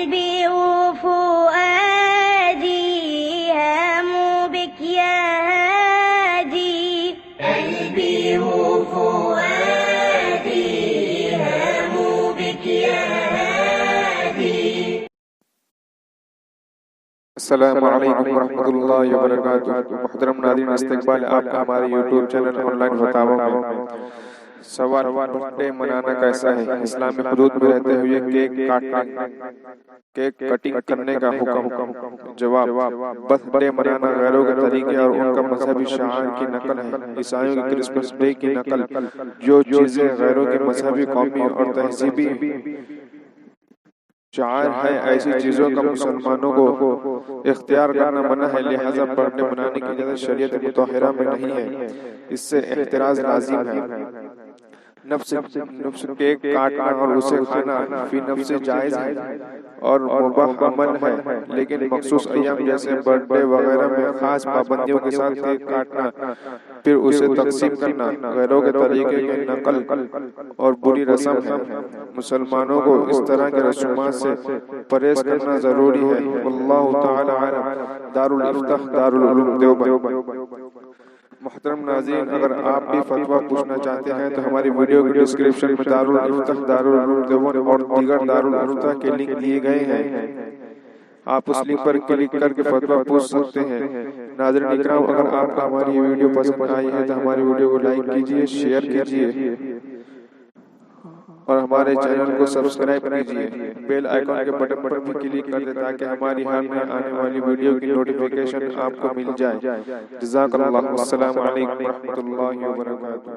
قلبي وفؤادي هاموا بك يا هادي قلبي وفؤادي هاموا بك يا هادي. السلام علیکم ورحمۃ اللہ وبرکاتہ. محترم ناظرین، استقبال آپ کا ہمارے یوٹیوب چینل آن لائن فتاوی میں. سوال: برتھ ڈے منانا کیسا ہے؟ اسلامی حدود میں رہتے ہوئے کیک کٹنگ کرنے کا حکم. جواب: برتھ ڈے منانا غیروں کے طریقے اور ان کا مذہبی شعائر کی نقل ہے. عیسائیوں کی کرسمس ڈے کی نقل. جو چیزیں غیروں کے مذہبی، قومی اور تہذیبی شعائر ہے، ایسی چیزوں کا مسلمانوں کو اختیار کرنا منع ہے. لہذا برتھ ڈے منانے کی اجازت شریعت مطہرہ میں نہیں ہے. اس سے احتراز لازم ہے. نفس کیک کاٹنا اور اسے کھانا فی نفس جائز ہے اور مباح عمل ہے، لیکن مخصوص ایام جیسے برتھ ڈے وغیرہ میں خاص پابندیوں کے ساتھ کیک کاٹنا، پھر اسے تقسیم کرنا غیروں کے طریقے کی نقل اور بری رسم ہے. مسلمانوں کو اس طرح کے رسومات سے پرہیز کرنا ضروری ہے. واللہ تعالی اعلم. دارالفتح دارالعلوم دیوبند. محترم ناظرین، اگر آپ بھی فتویٰ پوچھنا چاہتے ہیں تو ہماری ویڈیو کے ڈسکرپشن میں دارالفتح دارالعلوم دیوبند اور دیگر دارالفتح کے لنک دیے گئے ہیں. آپ اس لنک پر کلک کر کے فتویٰ پوچھ سکتے ہیں. ناظرین اکرام، اگر آپ کو ہماری ویڈیو پسند آئی ہے تو ہماری ویڈیو کو لائک کیجیے، شیئر کیجیے اور ہمارے چینل کو سبسکرائب کیجیے. بیل آئیکن کے بٹن پر بھی کلک کر دیں تاکہ ہماری ہر نئی آنے والی ویڈیو کی نوٹیفیکیشن آپ کو مل جائے. جزاک اللہ. السلام علیکم ورحمۃ اللہ وبرکاتہ.